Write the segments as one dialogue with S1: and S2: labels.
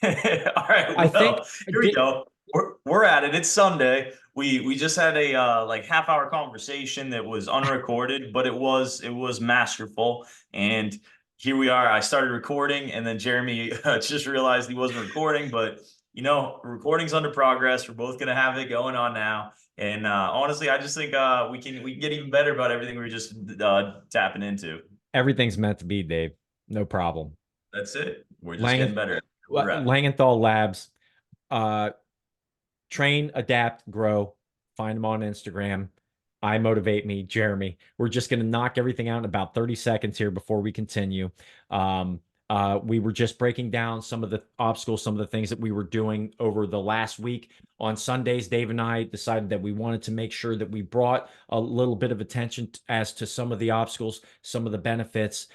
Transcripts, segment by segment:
S1: All right,
S2: I
S1: well,
S2: think
S1: here we go. We're at it. It's Sunday. We just had a like half-hour conversation that was unrecorded, but it was masterful. And here we are. I started recording, and then Jeremy just realized he wasn't recording. But recording's under progress. We're both gonna have it going on now. And honestly, I just think we can get even better about everything we were just tapping into.
S2: everything's meant to be, Dave. No problem.
S1: That's it. We're just getting
S2: Lang
S1: better. We're at.
S2: Langenthal Labs, uh, train, adapt, grow. Find them on Instagram. I motivate me, Jeremy. We're just going to knock everything out in about 30 seconds here before we continue. Um, we were just breaking down some of the obstacles, some of the things that we were doing over the last week. On Sundays, Dave and I decided that we wanted to make sure that we brought a little bit of attention as to some of the obstacles, some of the benefits,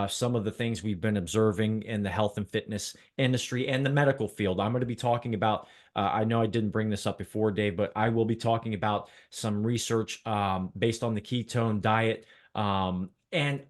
S2: some of the things we've been observing in the health and fitness industry and the medical field. I'm going to be talking about I know I didn't bring this up before, Dave, but I will be talking about some research based on the ketone diet and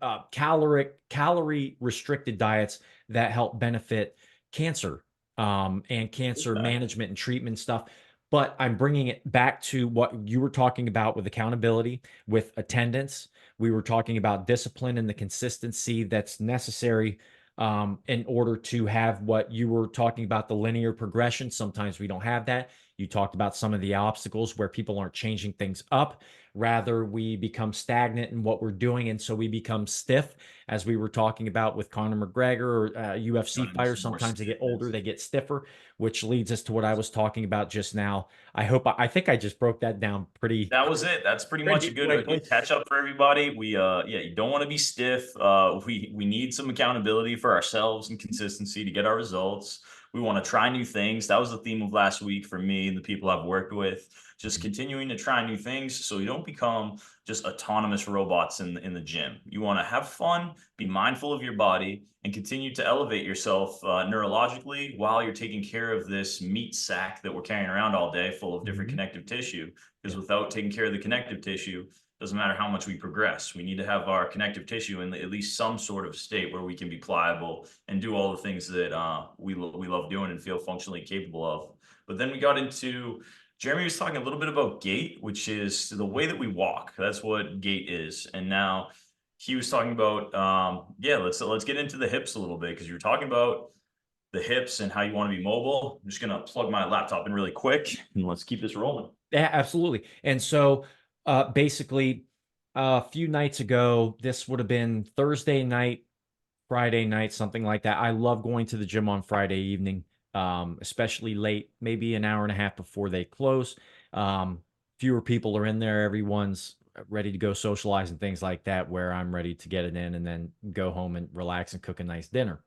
S2: calorie restricted diets that help benefit cancer and cancer
S1: Okay.
S2: management and treatment stuff. But I'm bringing it back to what you were talking about with accountability, with attendance. We were talking about discipline and the consistency that's necessary in order to have what you were talking about, the linear progression. Sometimes we don't have that. You talked about some of the obstacles where people aren't changing things up. Rather, we become stagnant in what we're doing. And so we become stiff, as we were talking about with Conor McGregor or UFC
S1: Gotta do
S2: fighters.
S1: some more
S2: Sometimes they get older,
S1: stiffness.
S2: they get stiffer, which leads us to what I was talking about just now. I think I just broke that down pretty,
S1: That was it. That's pretty much
S2: pretty
S1: a good
S2: quickly.
S1: catch up for everybody. Yeah, you don't want to be stiff. We need some accountability for ourselves and consistency to get our results. We want to try new things. That was the theme of last week for me and the people I've worked with. Just continuing to try new things so you don't become just autonomous robots in the gym. You want to have fun, be mindful of your body, and continue to elevate yourself neurologically while you're taking care of this meat sack that we're carrying around all day, full of different
S2: Mhm.
S1: connective tissue. Because
S2: Yeah.
S1: without taking care of the connective tissue, doesn't matter how much we progress. We need to have our connective tissue in at least some sort of state where we can be pliable and do all the things that we love doing and feel functionally capable of. But then we got into Jeremy was talking a little bit about gait, which is the way that we walk. That's what gait is. And now he was talking about yeah, let's get into the hips a little bit because you were talking about the hips and how you want to be mobile. I'm just gonna plug my laptop in really quick and let's keep this rolling.
S2: Yeah, absolutely. And so basically, a few nights ago, this would have been Thursday night, Friday night, something like that. I love going to the gym on Friday evening, especially late, maybe an hour and a half before they close. Fewer people are in there. Everyone's ready to go socialize and things like that, where I'm ready to get it in and then go home and relax and cook a nice dinner.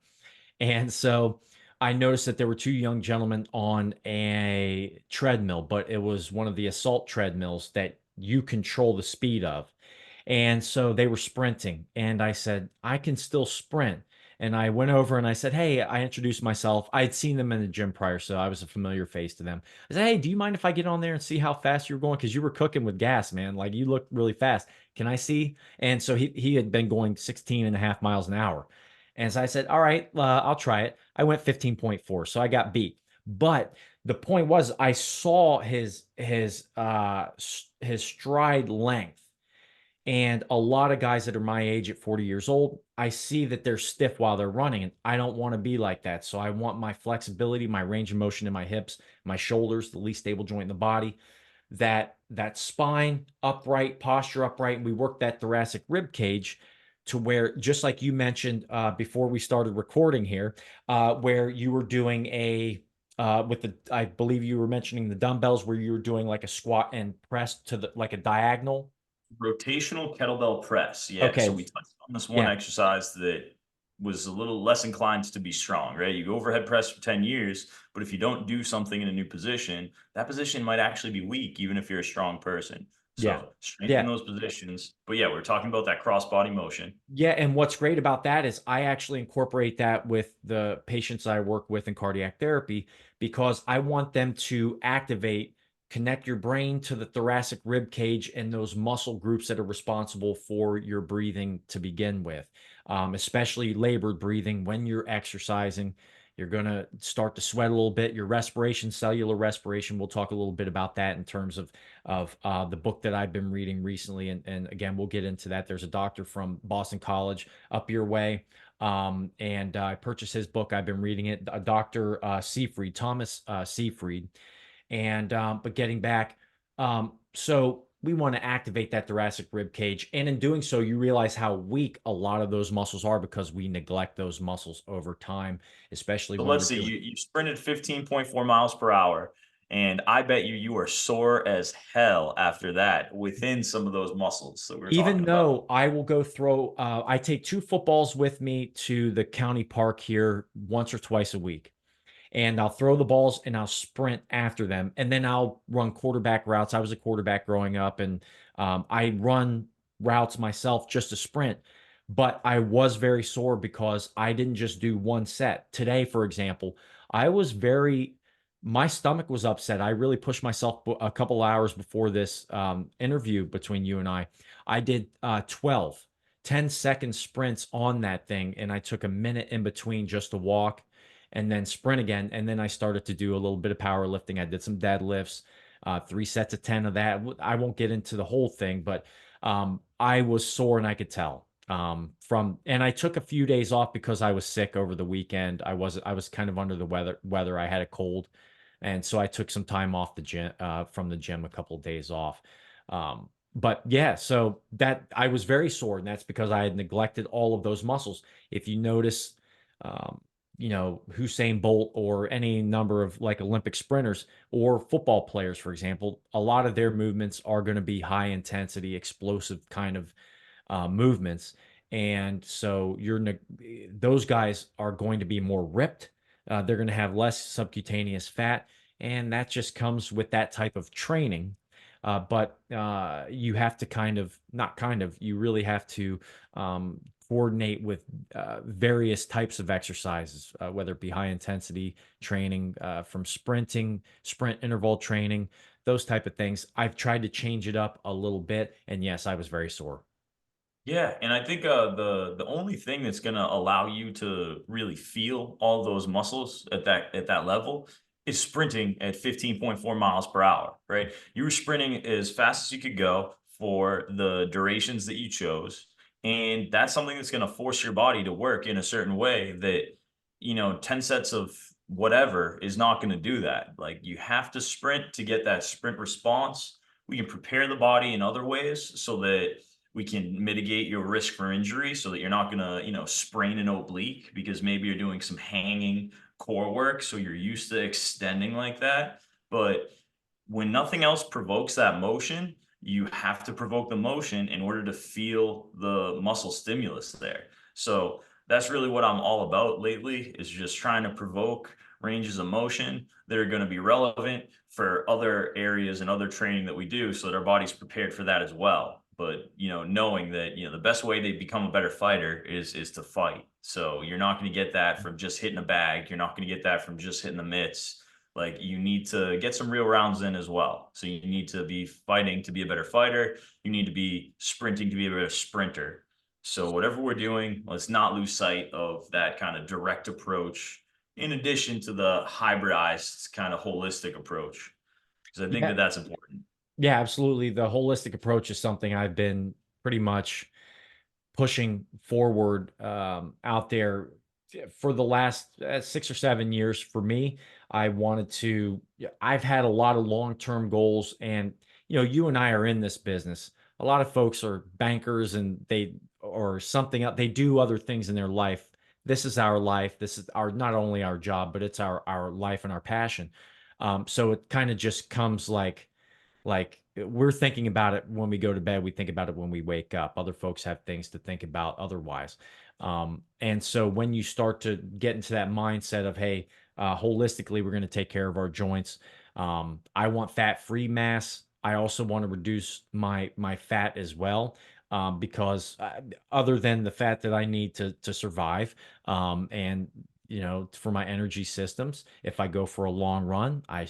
S2: And so I noticed that there were two young gentlemen on a treadmill, but it was one of the assault treadmills that you control the speed of. And so they were sprinting. And I said, I can still sprint. And I went over and I said, hey, I introduced myself. I had seen them in the gym prior, so I was a familiar face to them. I said, hey, do you mind if I get on there and see how fast you're going? Because you were cooking with gas, man. Like you look really fast. Can I see? And so he had been going 16 and a half miles an hour. And so I said, all right, I'll try it. I went 15.4, so I got beat. But the point was, I saw his stride length, and a lot of guys that are my age at 40 years old, I see that they're stiff while they're running, and I don't want to be like that. So I want my flexibility, my range of motion in my hips, my shoulders, the least stable joint in the body, that spine upright, posture upright. And we work that thoracic rib cage to where, just like you mentioned before we started recording here, where you were doing with the, I believe you were mentioning the dumbbells, where you were doing like a squat and press to the like a diagonal.
S1: Rotational kettlebell press. Yeah. So
S2: Okay,
S1: we touched on this one
S2: yeah,
S1: exercise that was a little less inclined to be strong, right? You go overhead press for 10 years, but if you don't do something in a new position, that position might actually be weak, even if you're a strong person.
S2: yeah,
S1: So strengthen
S2: yeah.
S1: those positions. But yeah, we're talking about that cross body motion.
S2: Yeah, and what's great about that is I actually incorporate that with the patients I work with in cardiac therapy because I want them to activate, connect your brain to the thoracic rib cage and those muscle groups that are responsible for your breathing to begin with, especially labored breathing when you're exercising. You're going to start to sweat a little bit. Your respiration, cellular respiration, we'll talk a little bit about that in terms of the book that I've been reading recently. And again, we'll get into that. There's a doctor from Boston College up your way. And I purchased his book. I've been reading it. Dr. Seyfried, Thomas Seyfried. And but getting back, so we want to activate that thoracic rib cage, and in doing so, you realize how weak a lot of those muscles are because we neglect those muscles over time, especially
S1: So
S2: when
S1: let's
S2: we're
S1: see,
S2: doing.
S1: you sprinted 15.4 miles per hour, and I bet you are sore as hell after that within some of those muscles that we were
S2: Even
S1: talking about.
S2: though I will go throw, I take two footballs with me to the county park here once or twice a week. And I'll throw the balls and I'll sprint after them. And then I'll run quarterback routes. I was a quarterback growing up, and I run routes myself just to sprint. But I was very sore because I didn't just do one set. Today, for example, I was very, my stomach was upset. I really pushed myself a couple hours before this interview between you and I. I did 12, 10-second sprints on that thing, and I took a minute in between just to walk and then sprint again. And then I started to do a little bit of powerlifting. I did some deadlifts, 3 sets of 10 of that. I won't get into the whole thing, but I was sore and I could tell and I took a few days off because I was sick over the weekend. I was kind of under the weather. I had a cold. And so I took some time off the gym, from the gym, a couple of days off. But yeah, so that I was very sore, and that's because I had neglected all of those muscles. If you notice, um, Usain Bolt or any number of like Olympic sprinters or football players, for example, a lot of their movements are going to be high intensity, explosive kind of movements. And so those guys are going to be more ripped. They're going to have less subcutaneous fat. And that just comes with that type of training. But you have to you really have to coordinate with various types of exercises, whether it be high intensity training, from sprint interval training, those type of things. I've tried to change it up a little bit. And yes, I was very sore.
S1: Yeah, and I think the only thing that's gonna allow you to really feel all those muscles at that level is sprinting at 15.4 miles per hour, right? You were sprinting as fast as you could go for the durations that you chose, and that's something that's gonna force your body to work in a certain way that 10 sets of whatever is not gonna do that. Like you have to sprint to get that sprint response. We can prepare the body in other ways so that we can mitigate your risk for injury so that you're not going to, sprain an oblique because maybe you're doing some hanging core work. So you're used to extending like that. But when nothing else provokes that motion, you have to provoke the motion in order to feel the muscle stimulus there. So that's really what I'm all about lately is just trying to provoke ranges of motion that are going to be relevant for other areas and other training that we do so that our body's prepared for that as well. But knowing that the best way to become a better fighter is to fight. So you're not going to get that from just hitting a bag. You're not going to get that from just hitting the mitts. Like you need to get some real rounds in as well. So you need to be fighting to be a better fighter. You need to be sprinting to be a better sprinter. So whatever we're doing, let's not lose sight of that kind of direct approach in addition to the hybridized kind of holistic approach. Because I think
S2: Yeah,
S1: that that's important.
S2: yeah, absolutely. The holistic approach is something I've been pretty much pushing forward out there for the last 6 or 7 years. For me, I wanted to. Yeah, I've had a lot of long-term goals, and you and I are in this business. A lot of folks are bankers, and they or something else. They do other things in their life. This is our life. This is our not only our job, but it's our life and our passion. So it kind of just comes like we're thinking about it when we go to bed, we think about it when we wake up. Other folks have things to think about otherwise. And so when you start to get into that mindset of, hey, holistically, we're going to take care of our joints. I want fat-free mass. I also want to reduce my fat as well, because other than the fat that I need to survive, and for my energy systems, if I go for a long run, I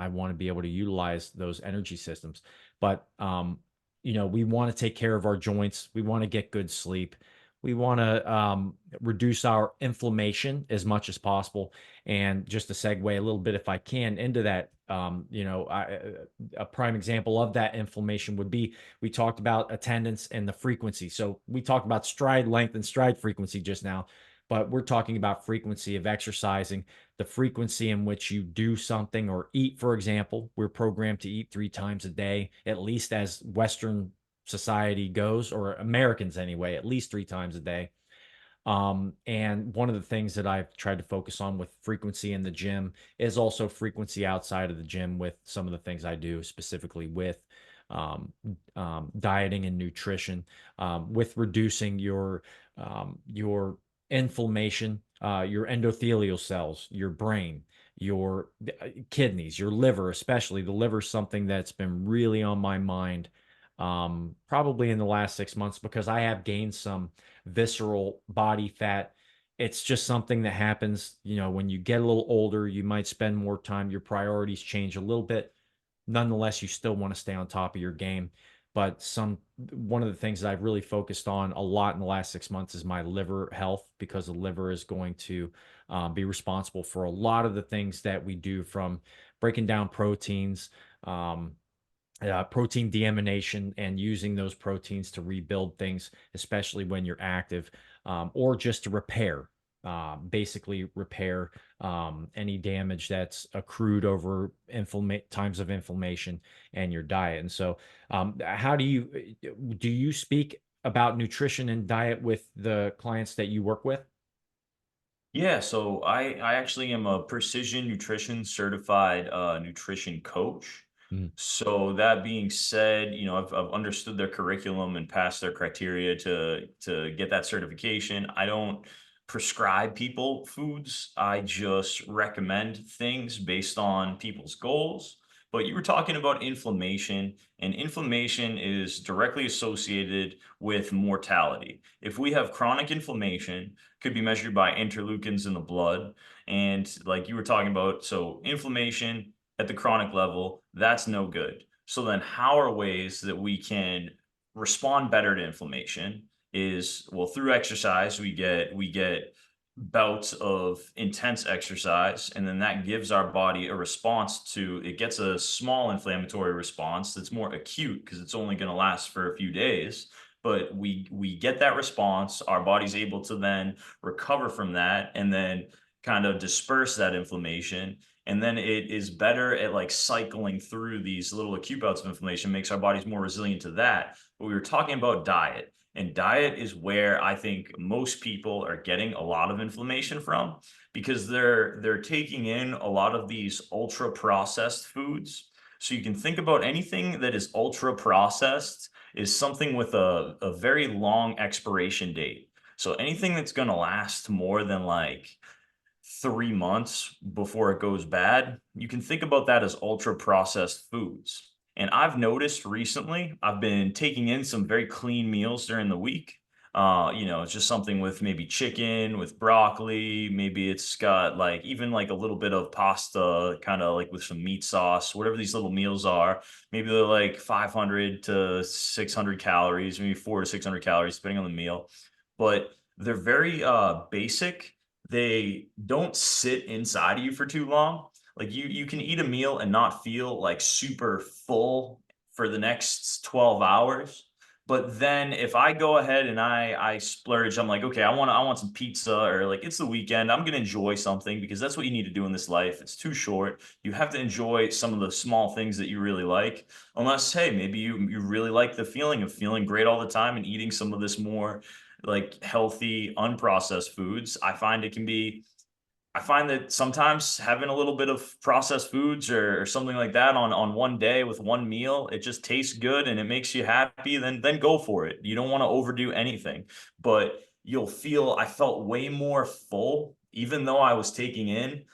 S2: want to be able to utilize those energy systems. But we want to take care of our joints. We want to get good sleep. We want to reduce our inflammation as much as possible. And just to segue a little bit, if I can, into that, a prime example of that inflammation would be, we talked about attendance and the frequency. So we talked about stride length and stride frequency just now, but we're talking about frequency of exercising, the frequency in which you do something or eat. For example, we're programmed to eat 3 times a day, at least as Western society goes, or Americans anyway, at least 3 times a day. And one of the things that I've tried to focus on with frequency in the gym is also frequency outside of the gym with some of the things I do, specifically with dieting and nutrition, with reducing your inflammation, your endothelial cells, your brain, your kidneys, your liver, especially the liver, something that's been really on my mind probably in the last 6 months, because I have gained some visceral body fat. It's just something that happens, when you get a little older, you might spend more time, your priorities change a little bit. Nonetheless, you still want to stay on top of your game. But one of the things that I've really focused on a lot in the last 6 months is my liver health, because the liver is going to be responsible for a lot of the things that we do, from breaking down proteins, protein deamination, and using those proteins to rebuild things, especially when you're active, or just to basically repair any damage that's accrued over times of inflammation and your diet. And so, how do you speak about nutrition and diet with the clients that you work with?
S1: Yeah, so I actually am a precision nutrition certified nutrition coach.
S2: Mm.
S1: So that being said, I've understood their curriculum and passed their criteria to get that certification. I don't prescribe people foods. I just recommend things based on people's goals. But you were talking about inflammation, and inflammation is directly associated with mortality. If we have chronic inflammation, could be measured by interleukins in the blood. And like you were talking about, so inflammation at the chronic level, that's no good. So then how are ways that we can respond better to inflammation is, well, through exercise, we get bouts of intense exercise, and then that gives our body a response to it, gets a small inflammatory response that's more acute because it's only going to last for a few days. But we get that response, our body's able to then recover from that and then kind of disperse that inflammation. And then it is better at like cycling through these little acute bouts of inflammation, makes our bodies more resilient to that. But we were talking about diet, and diet is where I think most people are getting a lot of inflammation from, because they're taking in a lot of these ultra processed foods. So you can think about anything that is ultra processed is something with a very long expiration date. So anything that's going to last more than like 3 months before it goes bad, you can think about that as ultra processed foods. And I've noticed recently, I've been taking in some very clean meals during the week. It's just something with maybe chicken, with broccoli. Maybe it's got like even like a little bit of pasta, kind of like with some meat sauce, whatever these little meals are. Maybe they're like 500 to 600 calories, maybe 400 to 600 calories, depending on the meal. But they're very basic. They don't sit inside of you for too long. Like you can eat a meal and not feel like super full for the next 12 hours. But then if I go ahead and I splurge, I'm like, okay, I want some pizza, or like it's the weekend, I'm gonna enjoy something, because that's what you need to do in this life. It's too short. You have to enjoy some of the small things that you really like. Unless, hey, maybe you really like the feeling of feeling great all the time and eating some of this more like healthy, unprocessed foods. I find that sometimes having a little bit of processed foods or something like that on one day with one meal, it just tastes good and it makes you happy. Then go for it. You don't want to overdo anything, but I felt way more full, even though I was taking in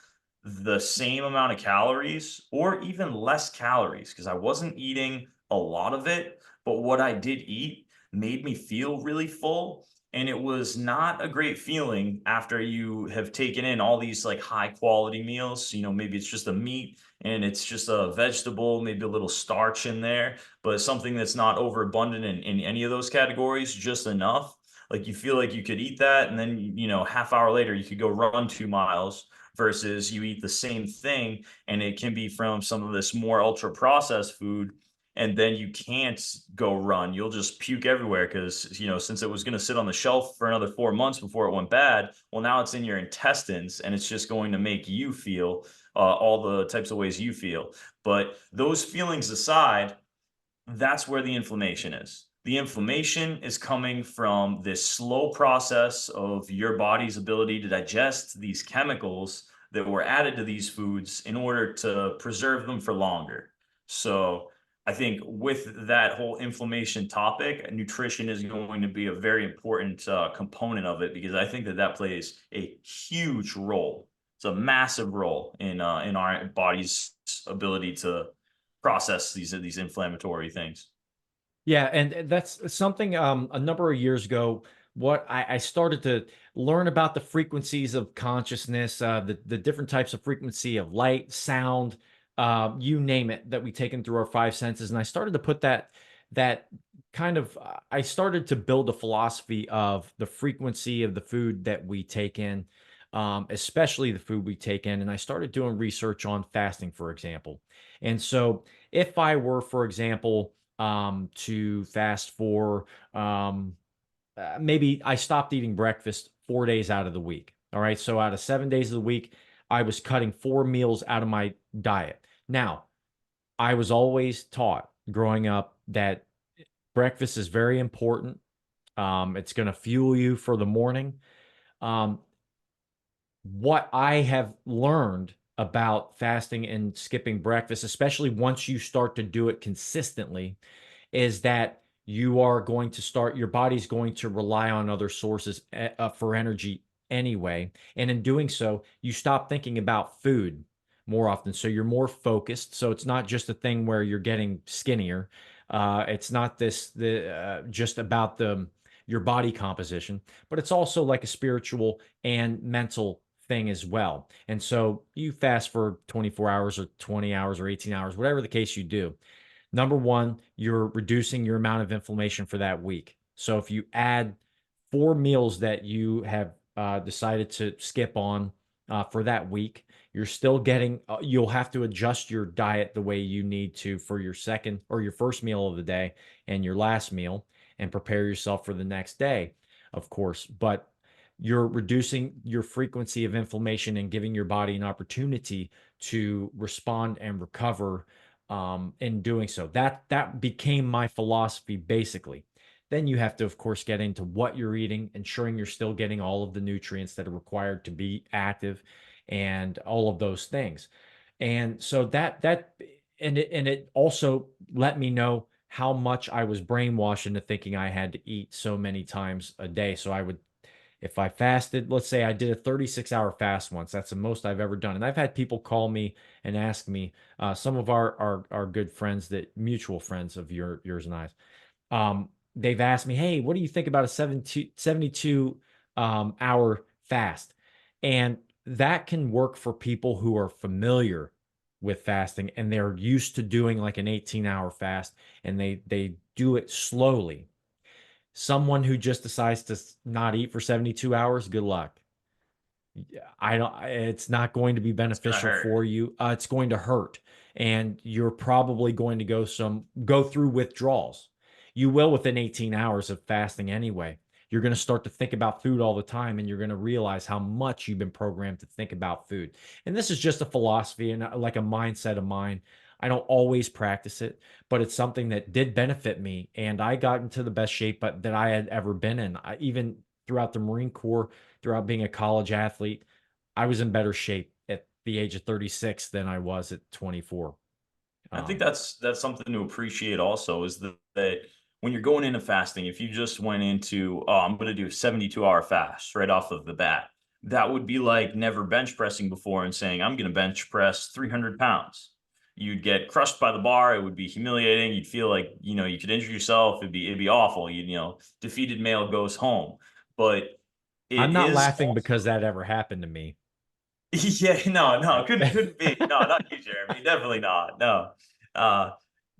S1: the same amount of calories or even less calories, because I wasn't eating a lot of it, but what I did eat made me feel really full. And it was not a great feeling after you have taken in all these like high quality meals. Maybe it's just a meat and it's just a vegetable, maybe a little starch in there, but something that's not overabundant in any of those categories, just enough. Like you feel like you could eat that, and then half hour later you could go run 2 miles, versus you eat the same thing and it can be from some of this more ultra processed food, and then you can't go run. You'll just puke everywhere because, since it was going to sit on the shelf for another 4 months before it went bad, well, now it's in your intestines and it's just going to make you feel all the types of ways you feel. But those feelings aside, that's where the inflammation is. The inflammation is coming from this slow process of your body's ability to digest these chemicals that were added to these foods in order to preserve them for longer. So I think with that whole inflammation topic, nutrition is going to be a very important component of it, because I think that that plays a huge role. It's a massive role in our body's ability to process these inflammatory things.
S2: Yeah, and that's something a number of years ago. What I started to learn about the frequencies of consciousness, the different types of frequency of light, sound, you name it, that we take in through our five senses. And I started to put that kind of I started to build a philosophy of the frequency of the food that we take in, especially the food we take in. And I started doing research on fasting, for example. And so if I were, for example, to fast for maybe I stopped eating breakfast 4 days out of the week. All right. So out of 7 days of the week, I was cutting 4 meals out of my diet. Now, I was always taught growing up that breakfast is very important. It's going to fuel you for the morning. Um, what I have learned about fasting and skipping breakfast, especially once you start to do it consistently, is that you are going to start your body's going to rely on other sources for energy anyway, and in doing so you stop thinking about food more often, so you're more focused. So it's not just a thing where you're getting skinnier. It's not just about the your body composition, but it's also like a spiritual and mental thing as well. And so you fast for 24 hours or 20 hours or 18 hours, whatever the case you do. Number one, you're reducing your amount of inflammation for that week. So if you add 4 meals that you have decided to skip on for that week, you're still getting, you'll have to adjust your diet the way you need to for your second or your first meal of the day and your last meal, and prepare yourself for the next day, of course. But you're reducing your frequency of inflammation and giving your body an opportunity to respond and recover in doing so. That became my philosophy basically. Then you have to, of course, get into what you're eating, ensuring you're still getting all of the nutrients that are required to be active, and all of those things. And so it also let me know how much I was brainwashed into thinking I had to eat so many times a day. So I would, if I fasted, let's say I did a 36-hour fast once. That's the most I've ever done. And I've had people call me and ask me, some of our good friends, that mutual friends of yours and I's, they've asked me, hey, what do you think about a 72 hour fast? And that can work for people who are familiar with fasting and they're used to doing like an 18-hour fast, and they do it slowly. Someone who just decides to not eat for 72 hours, good luck. I don't, it's not going to be
S1: It's gonna
S2: beneficial
S1: hurt.
S2: for you. It's going to hurt. And you're probably going to go through withdrawals. You will within 18 hours of fasting anyway. You're going to start to think about food all the time, and you're going to realize how much you've been programmed to think about food. And this is just a philosophy and like a mindset of mine. I don't always practice it, but it's something that did benefit me. And I got into the best shape that I had ever been in. Even throughout the Marine Corps, throughout being a college athlete, I was in better shape at the age of 36 than I was at 24.
S1: I think
S2: Um,
S1: that's something to appreciate also, is that when you're going into fasting, if you just went into, oh, I'm going to do a 72-hour fast right off of the bat, that would be like never bench pressing before and saying, I'm going to bench press 300 pounds. You'd get crushed by the bar. It would be humiliating. You'd feel like, you could injure yourself. It'd be awful. Defeated male goes home. But
S2: I'm
S1: it
S2: not
S1: is
S2: laughing
S1: also,
S2: because that ever happened to me.
S1: yeah, no, couldn't be. No, not you, Jeremy. Definitely not. No. Uh,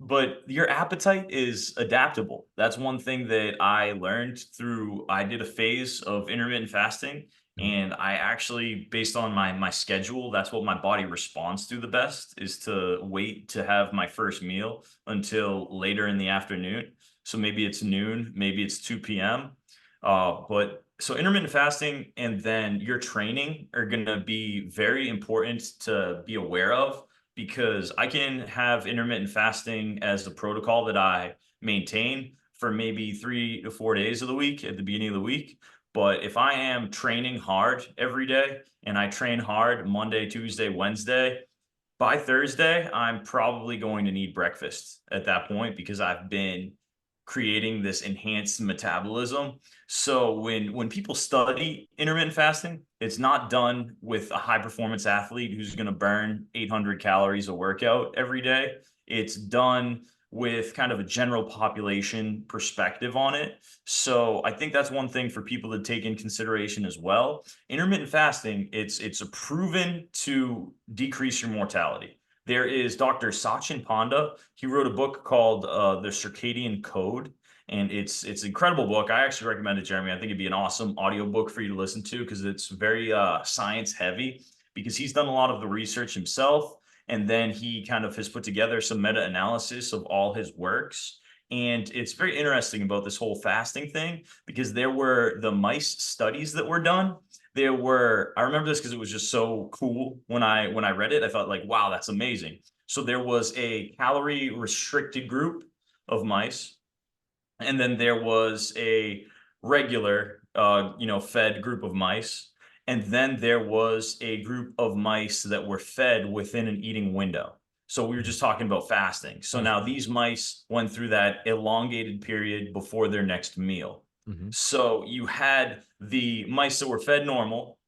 S1: but your appetite is adaptable. That's one thing that I learned through I did a phase of intermittent fasting,
S2: Mhm.
S1: and I actually, based on my schedule, that's what my body responds to the best, is to wait to have my first meal until later in the afternoon. So maybe it's noon, maybe it's 2 p.m. But so intermittent fasting and then your training are going to be very important to be aware of, because I can have intermittent fasting as the protocol that I maintain for maybe 3 to 4 days of the week at the beginning of the week. But if I am training hard every day and I train hard Monday, Tuesday, Wednesday, by Thursday, I'm probably going to need breakfast at that point because I've been creating this enhanced metabolism. So when people study intermittent fasting, it's not done with a high performance athlete who's going to burn 800 calories a workout every day. It's done with kind of a general population perspective on it. So I think that's one thing for people to take in consideration as well. Intermittent fasting, it's a proven to decrease your mortality. There is Dr. Sachin Panda. He wrote a book called The Circadian Code, and it's an incredible book. I actually recommend it, Jeremy. I think it'd be an awesome audiobook for you to listen to because it's very science heavy, because he's done a lot of the research himself, and then he kind of has put together some meta-analysis of all his works. And it's very interesting about this whole fasting thing, because there were the mice studies that were done. There were, I remember this because it was just so cool when I read it. I thought like, wow, that's amazing. So there was a calorie restricted group of mice, and then there was a regular, fed group of mice, and then there was a group of mice that were fed within an eating window. So we were
S2: Mhm.
S1: just talking about fasting. So
S2: I
S1: now
S2: see.
S1: these mice went through that elongated period before their next meal.
S2: Mhm.
S1: So you had the mice that were fed normal,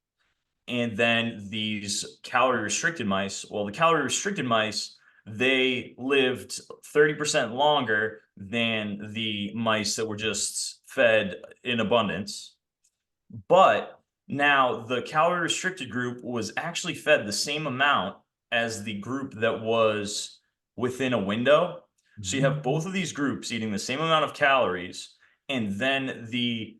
S1: and then these calorie restricted mice. Well, the calorie restricted mice, they lived 30% longer than the mice that were just fed in abundance. But now the calorie restricted group was actually fed the same amount as the group that was within a window. So you
S2: Mhm.
S1: have both of these groups eating the same amount of calories, and then the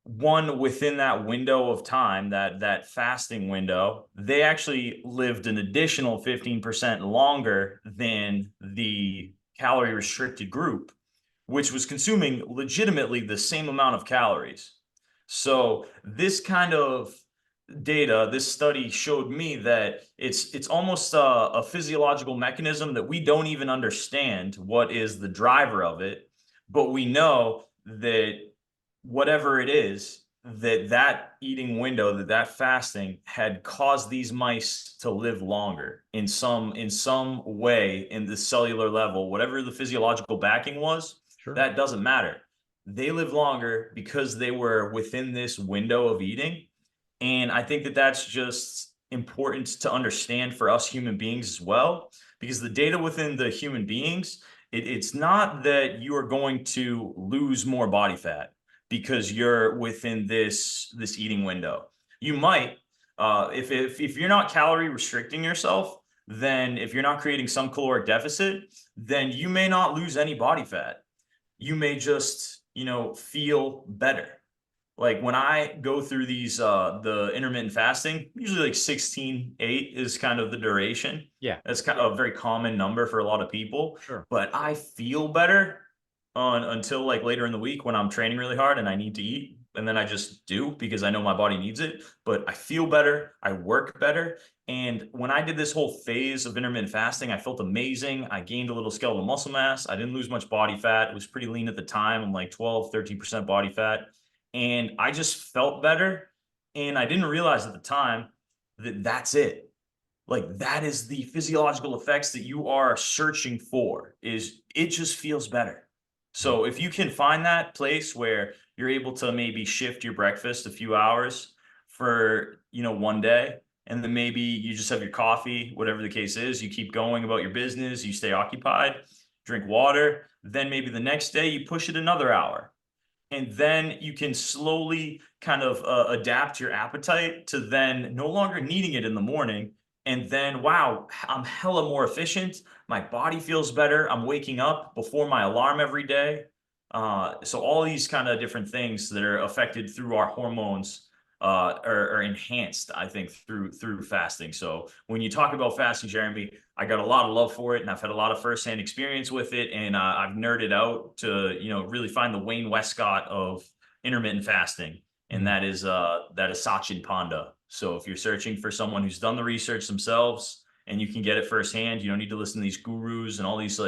S1: one within that window of time, that fasting window, they actually lived an additional 15% longer than the calorie restricted group, which was consuming legitimately the same amount of calories. So this kind of data, this study showed me that it's almost a physiological mechanism that we don't even understand what is the driver of it, but we know that whatever it is, that eating window, that fasting had caused these mice to live longer in some way, in the cellular level, whatever the physiological backing was,
S2: Sure.
S1: that doesn't matter. They live longer because they were within this window of eating. And I think that that's just important to understand for us human beings as well, because the data within the human beings, it's not that you are going to lose more body fat because you're within this eating window. You might, if you're not calorie restricting yourself, then if you're not creating some caloric deficit, then you may not lose any body fat. You may just, feel better. Like when I go through these the intermittent fasting, usually like 16/8 is kind of the duration.
S2: Yeah.
S1: That's kind of a very common number for a lot of people,
S2: Sure.
S1: but I feel better on until like later in the week when I'm training really hard and I need to eat, and then I just do because I know my body needs it. But I feel better, I work better. And when I did this whole phase of intermittent fasting, I felt amazing. I gained a little skeletal muscle mass. I didn't lose much body fat. It was pretty lean at the time. I'm like 12, 13% body fat, and I just felt better. And I didn't realize at the time that that's it. Like that is the physiological effects that you are searching for, is it just feels better.
S2: Mhm.
S1: So if you can find that place where you're able to maybe shift your breakfast a few hours for, one day, and then maybe you just have your coffee, whatever the case is, you keep going about your business, you stay occupied, drink water, then maybe the next day you push it another hour, and then you can slowly kind of adapt your appetite to then no longer needing it in the morning, And then, wow, I'm hella more efficient. My body feels better. I'm waking up before my alarm every day. So all these kind of different things that are affected through our hormones are enhanced, I think, through fasting. So when you talk about fasting, Jeremy, I got a lot of love for it, and I've had a lot of firsthand experience with it, and I've nerded out to really find the Wayne Westcott of intermittent fasting, and
S2: Mm.
S1: that is Sachin Panda. So if you're searching for someone who's done the research themselves and you can get it firsthand, you don't need to listen to these gurus and all these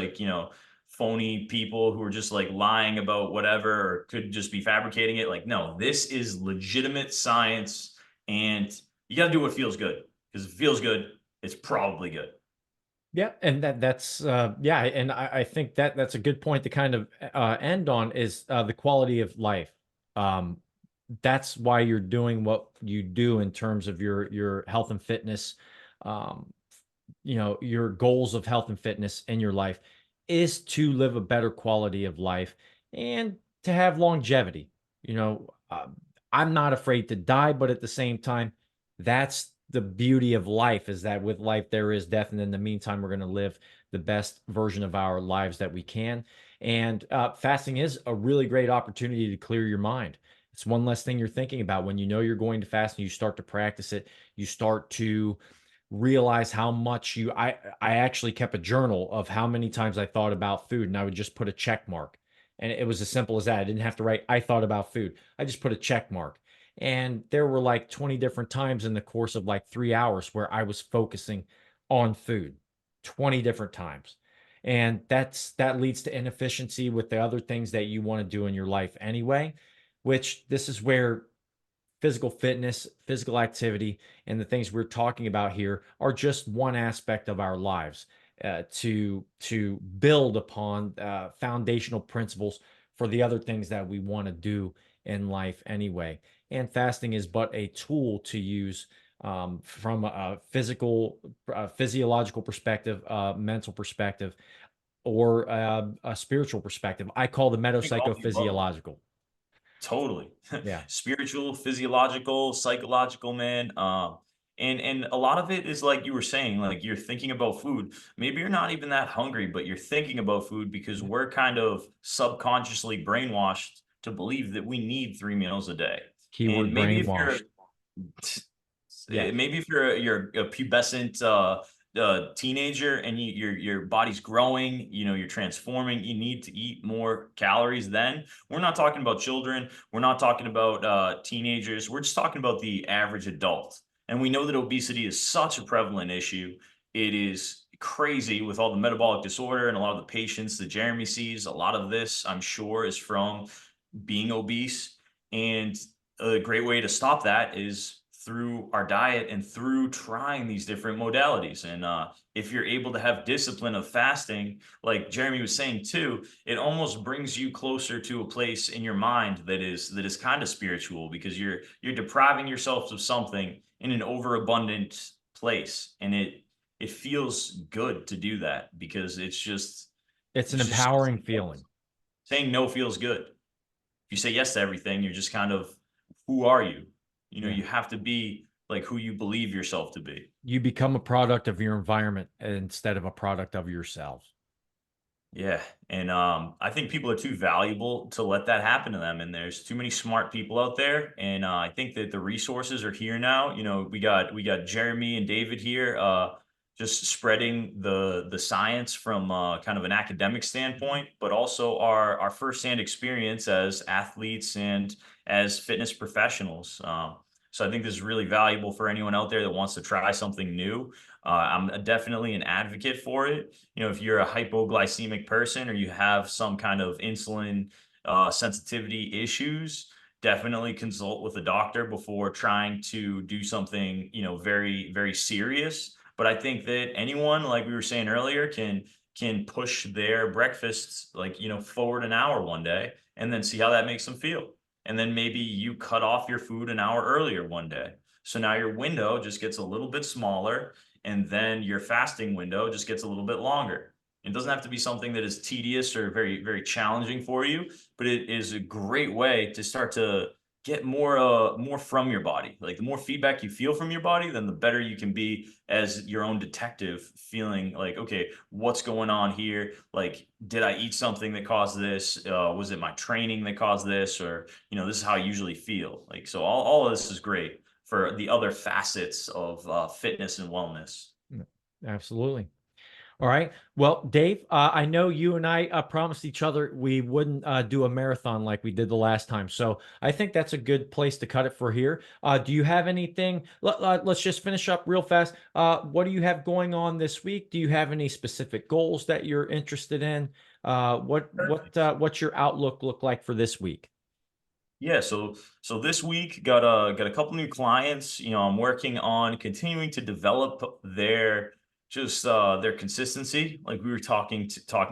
S1: phony people who are just like lying about whatever or could just be fabricating it. Like, no, this is legitimate science, and you got to do what feels good, because if it feels good, it's probably good.
S2: Yeah, and that's yeah, and I think that that's a good point to kind of end on is the quality of life. Um, that's why you're doing what you do in terms of your health and fitness. Um, your goals of health and fitness in your life is to live a better quality of life and to have longevity. You know, I'm not afraid to die, but at the same time, that's the beauty of life is that with life there is death, and in the meantime, we're going to live the best version of our lives that we can. And fasting is a really great opportunity to clear your mind. It's one less thing you're thinking about when you know you're going to fast and you start to practice it. You start to realize how much I actually kept a journal of how many times I thought about food, and I would just put a check mark. And it was as simple as that. I didn't have to write I thought about food. I just put a check mark. And there were like 20 different times in the course of like 3 hours where I was focusing on food. 20 different times. And that leads to inefficiency with the other things that you want to do in your life anyway, which this is where physical fitness, physical activity, and the things we're talking about here are just one aspect of our lives to build upon foundational principles for the other things that we want to do in life anyway. And fasting is but a tool to use from a physiological perspective, mental perspective, or a spiritual perspective. I call the
S1: I think all the above.
S2: metapsychophysiological.
S1: Totally.
S2: Yeah.
S1: Spiritual, physiological, psychological, man. And a lot of it is like you were saying, like you're thinking about food. Maybe you're not even that hungry, but you're thinking about food because we're kind of subconsciously brainwashed to believe that we need 3 meals a day.
S2: Keyword
S1: And maybe if
S2: brainwashed.
S1: you're
S2: Yeah.
S1: maybe if you're a pubescent teenager and your body's growing, you're transforming, you need to eat more calories. Then we're not talking about children, we're not talking about teenagers, we're just talking about the average adult. And we know that obesity is such a prevalent issue. It is crazy with all the metabolic disorder and a lot of the patients that Jeremy sees. A lot of this, I'm sure, is from being obese. And a great way to stop that is through our diet and through trying these different modalities. And if you're able to have discipline of fasting, like Jeremy was saying too, it almost brings you closer to a place in your mind that is kind of spiritual, because you're depriving yourself of something in an overabundant place, and it feels good to do that because
S2: It's an
S1: it's just
S2: empowering feeling.
S1: saying no feels good. If you say yes to everything, you're just kind of, who are you?
S2: Yeah.
S1: You have to be like who you believe yourself to be.
S2: You become a product of your environment instead of a product of yourself.
S1: Yeah. And I think people are too valuable to let that happen to them. And there's too many smart people out there. And I think that the resources are here now. We got Jeremy and David here, just spreading the science from kind of an academic standpoint, but also our firsthand experience as athletes and as fitness professionals. So I think this is really valuable for anyone out there that wants to try something new. I'm definitely an advocate for it. If you're a hypoglycemic person or you have some kind of insulin sensitivity issues, definitely consult with a doctor before trying to do something, very, very serious. But I think that anyone, like we were saying earlier, can push their breakfasts like, forward an hour one day and then see how that makes them feel. And then maybe you cut off your food an hour earlier one day. So now your window just gets a little bit smaller, and then your fasting window just gets a little bit longer. It doesn't have to be something that is tedious or very, very challenging for you, but it is a great way to start to get more from your body. Like the more feedback you feel from your body, then the better you can be as your own detective, feeling like, okay, what's going on here? Like, did I eat something that caused this? Was it my training that caused this? Or, this is how I usually feel. Like, so all of this is great for the other facets of fitness and wellness.
S2: Mm, absolutely. All right. Well, Dave, I know you and I promised each other we wouldn't do a marathon like we did the last time. So I think that's a good place to cut it for here. Do you have anything? Let's just finish up real fast. What do you have going on this week? Do you have any specific goals that you're interested in? What's your outlook look like for this week?
S1: Yeah, so this week got a couple new clients. I'm working on continuing to develop their consistency, like we were talking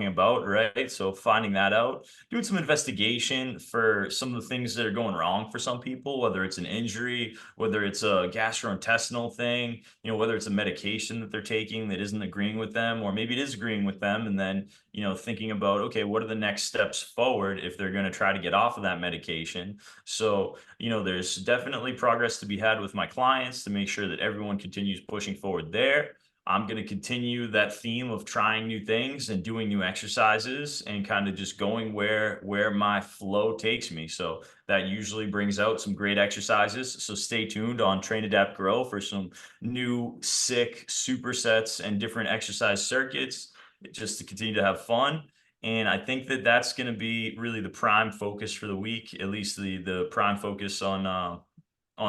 S1: about, right? So finding that out, doing some investigation for some of the things that are going wrong for some people, whether it's an injury, whether it's a gastrointestinal thing, whether it's a medication that they're taking that isn't agreeing with them, or maybe it is agreeing with them, and then thinking about, okay, what are the next steps forward if they're going to try to get off of that medication. So, there's definitely progress to be had with my clients to make sure that everyone continues pushing forward there. I'm going to continue that theme of trying new things and doing new exercises and kind of just going where my flow takes me. So that usually brings out some great exercises. So stay tuned on Train Adapt Grow for some new sick supersets and different exercise circuits just to continue to have fun. And I think that that's going to be really the prime focus for the week, at least the prime focus on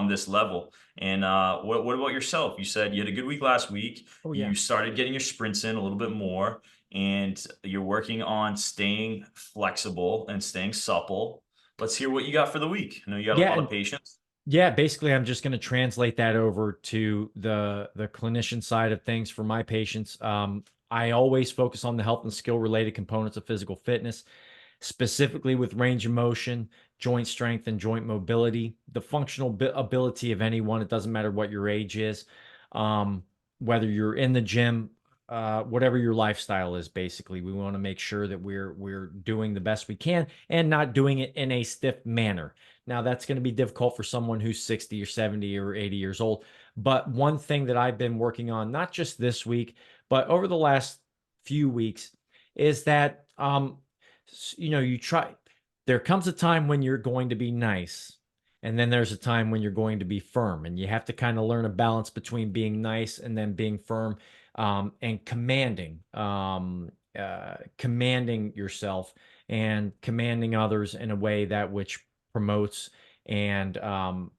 S1: this level. And what about yourself? You said you had a good week last week.
S2: Oh yeah.
S1: You started getting your sprints in a little bit more, and you're working on staying flexible and staying supple. Let's hear what you got for the week. I know you got a
S2: Yeah,
S1: lot
S2: and
S1: of patience.
S2: yeah, basically I'm just going to translate that over to the clinician side of things for my patients. I always focus on the health and skill related components of physical fitness, specifically with range of motion, joint strength, and joint mobility, the functional ability of anyone. It doesn't matter what your age is, um, whether you're in the gym, whatever your lifestyle is. Basically, we want to make sure that we're doing the best we can and not doing it in a stiff manner. Now, that's going to be difficult for someone who's 60 or 70 or 80 years old. But one thing that I've been working on, not just this week, but over the last few weeks, is that you try. There comes a time when you're going to be nice, and then there's a time when you're going to be firm, and you have to kind of learn a balance between being nice and then being firm, and commanding yourself and commanding others in a way that which promotes and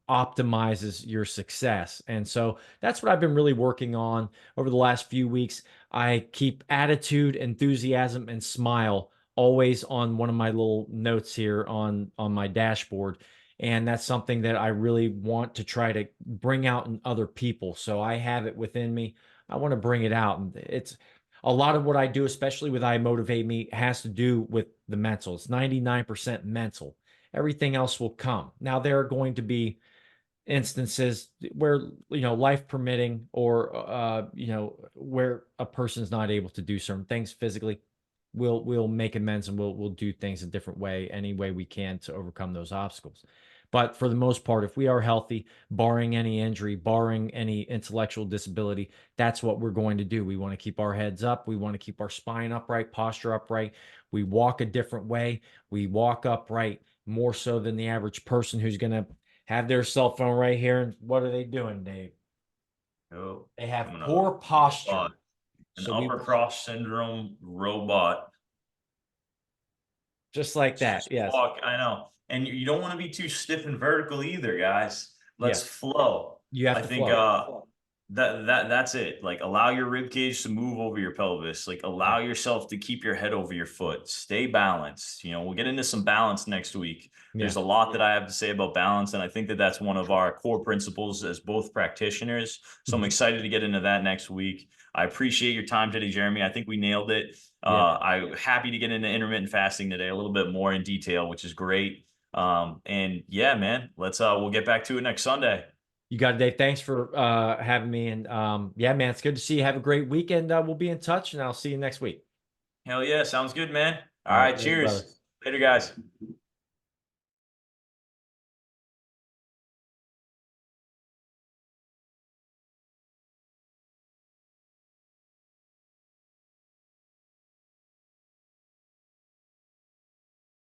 S2: optimizes your success. And so that's what I've been really working on over the last few weeks. I keep attitude, enthusiasm, and smile always on one of my little notes here on my dashboard, and that's something that I really want to try to bring out in other people. So I have it within me. I want to bring it out, and it's a lot of what I do, especially with I Motivate Me, has to do with the mental. It's 99% mental. Everything else will come. Now there are going to be instances where life permitting, or where a person's not able to do certain things physically, we'll make amends, and we'll do things a different way, any way we can, to overcome those obstacles. But for the most part, if we are healthy, barring any injury, barring any intellectual disability, that's what we're going to do. We want to keep our heads up, we want to keep our spine upright, posture upright. We walk a different way, we walk upright more so than the average person who's going to have their cell phone right here. And what are they doing, Dave?
S1: Oh,
S2: They have
S1: coming up.
S2: poor posture.
S1: An
S2: So we
S1: upper cross syndrome robot.
S2: just like that.
S1: Just
S2: Yes.
S1: walk. I know. And you don't want to be too stiff and vertical either, guys. Let's
S2: Yes.
S1: flow.
S2: You have
S1: I
S2: to
S1: think
S2: flow.
S1: that's it. Like allow your rib cage to move over your pelvis. Like
S2: Yeah.
S1: allow yourself to keep your head over your foot. Stay balanced. We'll get into some balance next week.
S2: Yeah.
S1: There's a lot that I have to say about balance, and I think that that's one of our core principles as both practitioners. So I'm
S2: Mhm.
S1: excited to get into that next week. I appreciate your time today, Jeremy. I think we nailed it.
S2: Yeah.
S1: I'm happy to get into intermittent fasting today a little bit more in detail, which is great. And yeah, man, we'll get back to it next Sunday.
S2: You got it, Dave. Thanks for having me. And yeah, man, it's good to see you. Have a great weekend. We'll be in touch, and I'll see you next week.
S1: Hell yeah, sounds good, man. All
S2: All right.
S1: right,
S2: Later, brother.
S1: cheers. Later, guys.